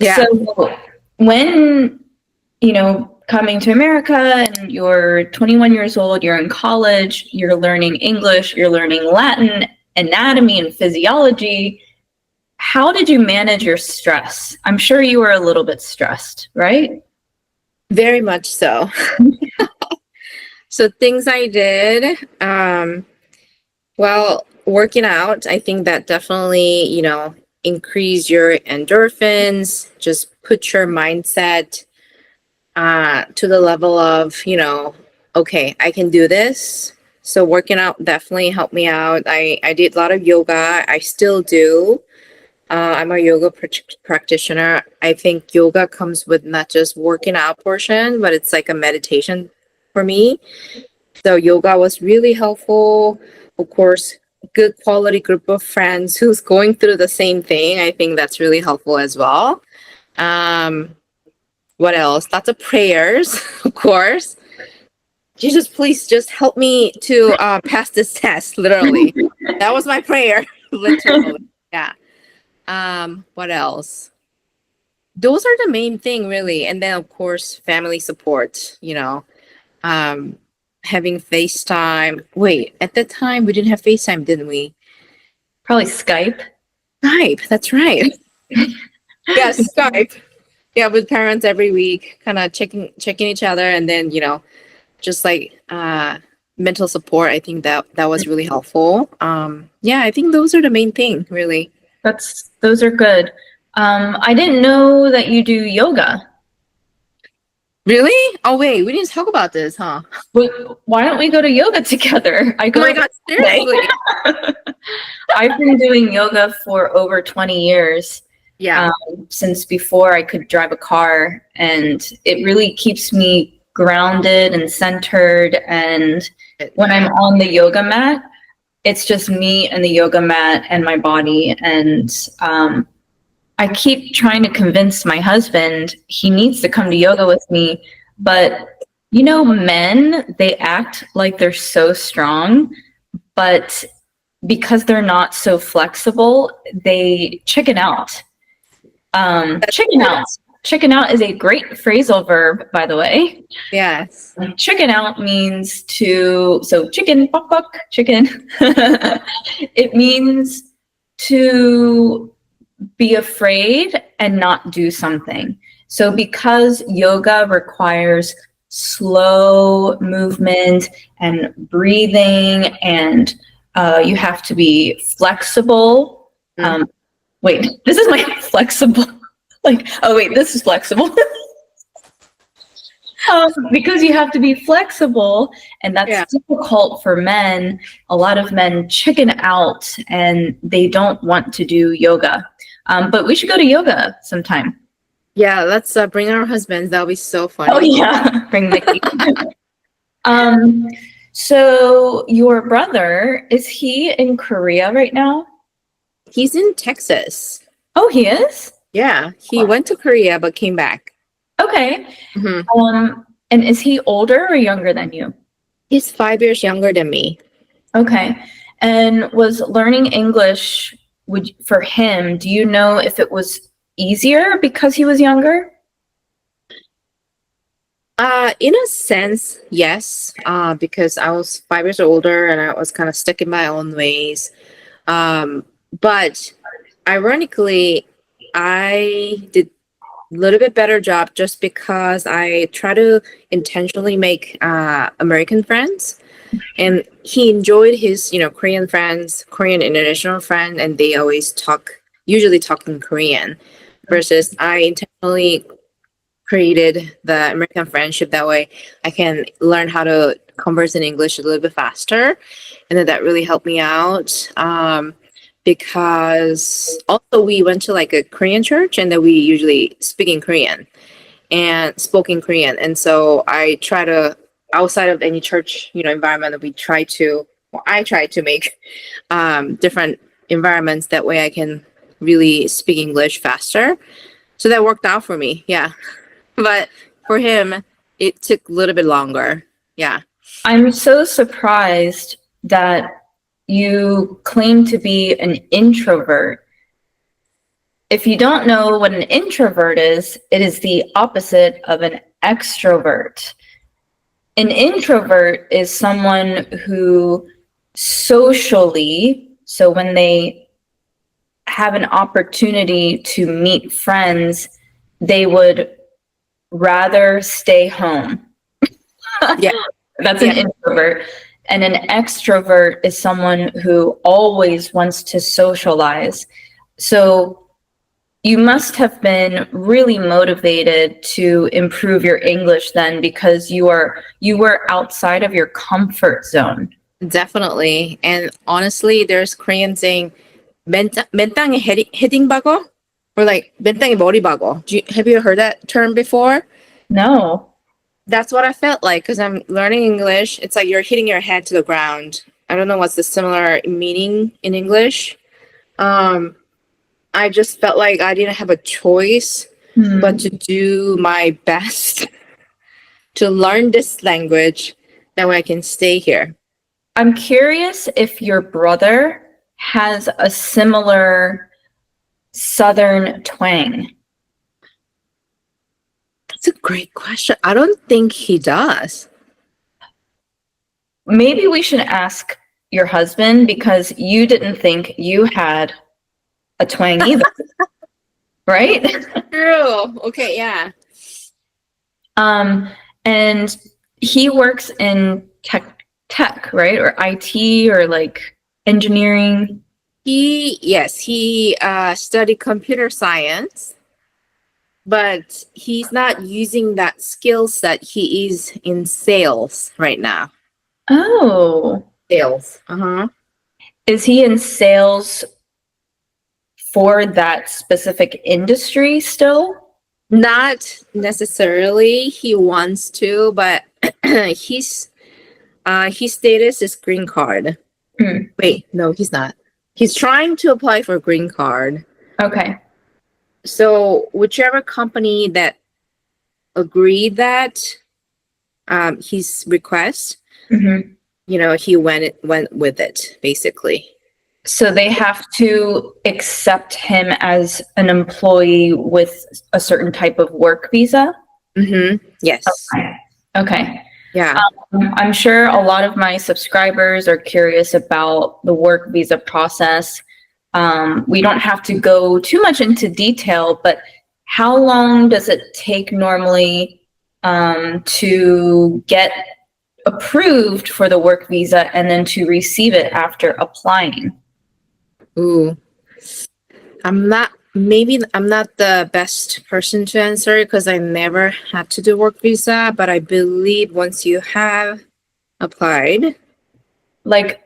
Yeah. So when, coming to America and you're 21 years old, you're in college, you're learning English, you're learning Latin, anatomy and physiology, how did you manage your stress? I'm sure you were a little bit stressed, right? Very much so. So things I did, well, working out, I think that definitely, increase your endorphins, just put your mindset to the level of, okay, I can do this. So working out definitely helped me out. I did a lot of yoga. I still do. I'm a yoga practitioner. I think yoga comes with not just working out portion, but it's like a meditation for me. So yoga was really helpful. Of course, good quality group of friends who's going through the same thing. I think that's really helpful as well. Um, what else? Lots of prayers, of course. Jesus, please just help me to pass this test. Literally, that was my prayer. Literally, yeah. What else? Those are the main thing, really. And then, of course, family support. Um, having FaceTime. Wait, at that time we didn't have FaceTime, didn't we? Probably Skype. Skype. That's right. Yes, Skype. Yeah, with parents every week, kind of checking each other, and then just like mental support. I think that was really helpful. Yeah, I think those are the main thing, really. Those are good. I didn't know that you do yoga. Really? Oh wait, we didn't talk about this, huh? Why don't we go to yoga together? I Oh go my every God, day. seriously? I've been doing yoga for over 20 years, Yeah. since before I could drive a car, and it really keeps me grounded and centered. And when I'm on the yoga mat, it's just me and the yoga mat and my body. And I keep trying to convince my husband he needs to come to yoga with me. But men, they act like they're so strong, but because they're not so flexible, they chicken out. Chicken out. Chicken out is a great phrasal verb, by the way. Yes. Chicken out means so chicken, buck, buck, chicken. It means to be afraid and not do something. So because yoga requires slow movement and breathing, and you have to be flexible. Wait, this is my flexible. Oh wait, this is flexible. Because you have to be flexible, and that's difficult for men. A lot of men chicken out and they don't want to do yoga. But we should go to yoga sometime. Yeah, let's bring our husbands. That'll be so funny. Oh yeah, bring Mickey. So your brother, is he in Korea right now? He's in Texas. Oh, he is? Yeah, he went to Korea but came back. Okay. And is he older or younger than you? He's 5 years younger than me. Okay. And was learning English for him, do you know if it was easier because he was younger? In a sense, yes. Because I was 5 years older and I was kind of stuck in my own ways. But ironically, I did a little bit better job just because I try to intentionally make American friends. And he enjoyed his, Korean friends, Korean international friend, and they usually talk in Korean. Versus I intentionally created the American friendship. That way I can learn how to converse in English a little bit faster. And then that really helped me out. Because also we went to like a Korean church, and then we usually speak in Korean and spoke in Korean. And so I try to, outside of any church, environment, I try to make different environments. That way I can really speak English faster. So that worked out for me. Yeah. But for him, it took a little bit longer. Yeah. I'm so surprised that you claim to be an introvert. if you don't know what an introvert is, it is the opposite of an extrovert. An introvert is someone who socially, so when they have an opportunity to meet friends, they would rather stay home. Yeah. That's an introvert. And an extrovert is someone who always wants to socialize. So you must have been really motivated to improve your English then, because you were outside of your comfort zone. Definitely. And honestly, there's Korean saying, 맨 땅에 헤딩 박어? Or like, 맨 땅에 머리 박어. Have you heard that term before? No. That's what I felt like because I'm learning English. It's like you're hitting your head to the ground. I don't know what's the similar meaning in English. I just felt like I didn't have a choice but to do my best to learn this language. That way I can stay here. I'm curious if your brother has a similar Southern twang. That's a great question. I don't think he does. Maybe we should ask your husband, because you didn't think you had a twang either. Right? True. Okay, yeah. And he works in tech, right? Or IT, or like engineering. He studied computer science, but he's not using that skill set. He is in sales right now. Oh. Sales. Uh-huh. Is he in sales for that specific industry still? Not necessarily. He wants to, but his status is green card. Wait, no, he's not. He's trying to apply for green card. Okay. So whichever company that agreed that his request, he went with it, basically. So they have to accept him as an employee with a certain type of work visa? Yes. Okay. Yeah. I'm sure a lot of my subscribers are curious about the work visa process. We don't have to go too much into detail, but how long does it take normally to get approved for the work visa and then to receive it after applying? Ooh. I'm not the best person to answer because I never had to do work visa, but I believe once you have applied, like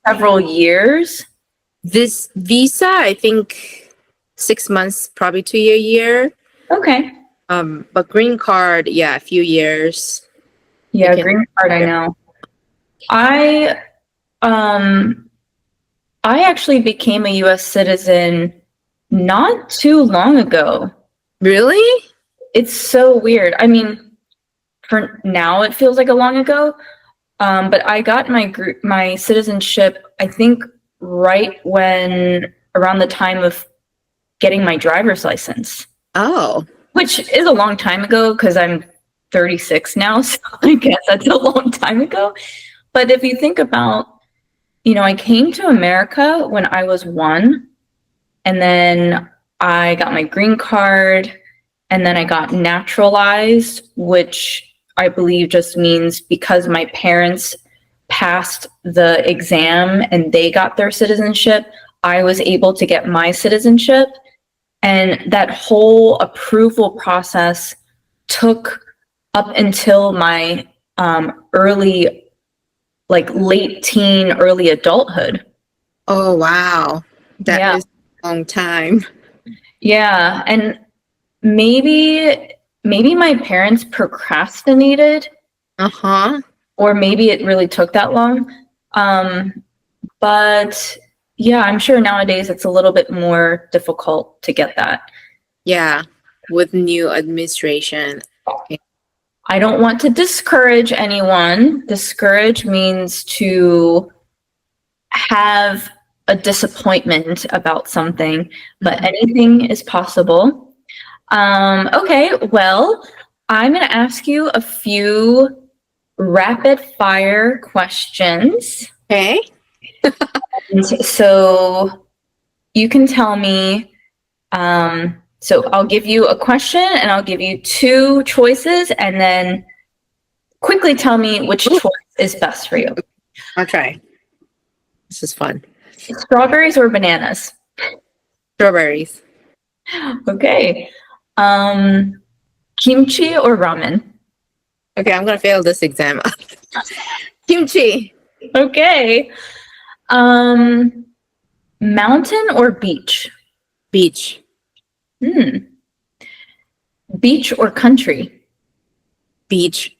several years. This visa, I think 6 months, probably to a year. Okay. But green card, yeah, a few years. Yeah, green card, I know. I actually became a US citizen not too long ago. Really? It's so weird. I mean, for now it feels like a long ago. But I got my citizenship, I think, right around the time of getting my driver's license. Oh. Which is a long time ago because I'm 36 now, so I guess that's a long time ago. But if you think about, I came to America when I was 1, and then I got my green card, and then I got naturalized, which I believe just means because my parents passed the exam and they got their citizenship, I was able to get my citizenship. And that whole approval process took up until my late teen, early adulthood. Oh, wow. That is a long time. Yeah. And maybe my parents procrastinated. Or maybe it really took that long. But yeah, I'm sure nowadays it's a little bit more difficult to get that. Yeah, with new administration. I don't want to discourage anyone. Discourage means to have a disappointment about something, but anything is possible. Okay, well, I'm going to ask you a few rapid fire questions. Okay. So you can tell me, so I'll give you a question and I'll give you two choices and then quickly tell me which choice is best for you. I'll try. This is fun. Strawberries or bananas? Strawberries. Okay. Kimchi or ramen? Okay, I'm gonna fail this exam. Kimchi. Okay. Mountain or beach? Beach. Beach or country? Beach.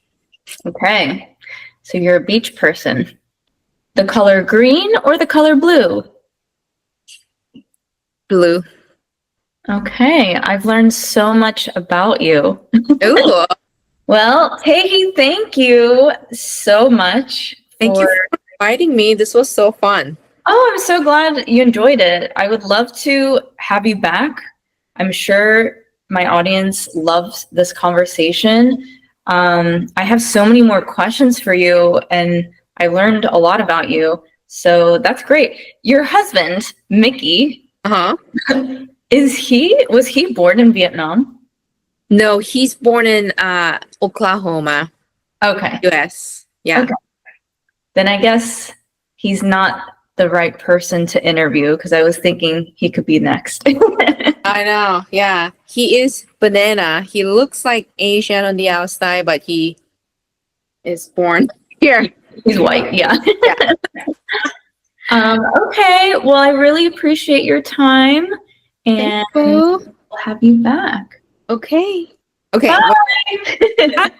Okay. So you're a beach person. The color green or the color blue? Blue. Okay. I've learned so much about you. Ooh. Well, Tehi, thank you so much. Thank you for inviting me. This was so fun. Oh, I'm so glad you enjoyed it. I would love to have you back. I'm sure my audience loves this conversation. I have so many more questions for you, and I learned a lot about you. So that's great. Your husband, Mickey, was he born in Vietnam? No, he's born in Oklahoma. Okay. US. Yeah. Okay. Then I guess he's not the right person to interview because I was thinking he could be next. I know. Yeah. He is banana. He looks like Asian on the outside, but he is born here. He's white. Yeah. Yeah. Okay. Well, I really appreciate your time and Thank you. we'll have you back. Okay. Okay. Bye.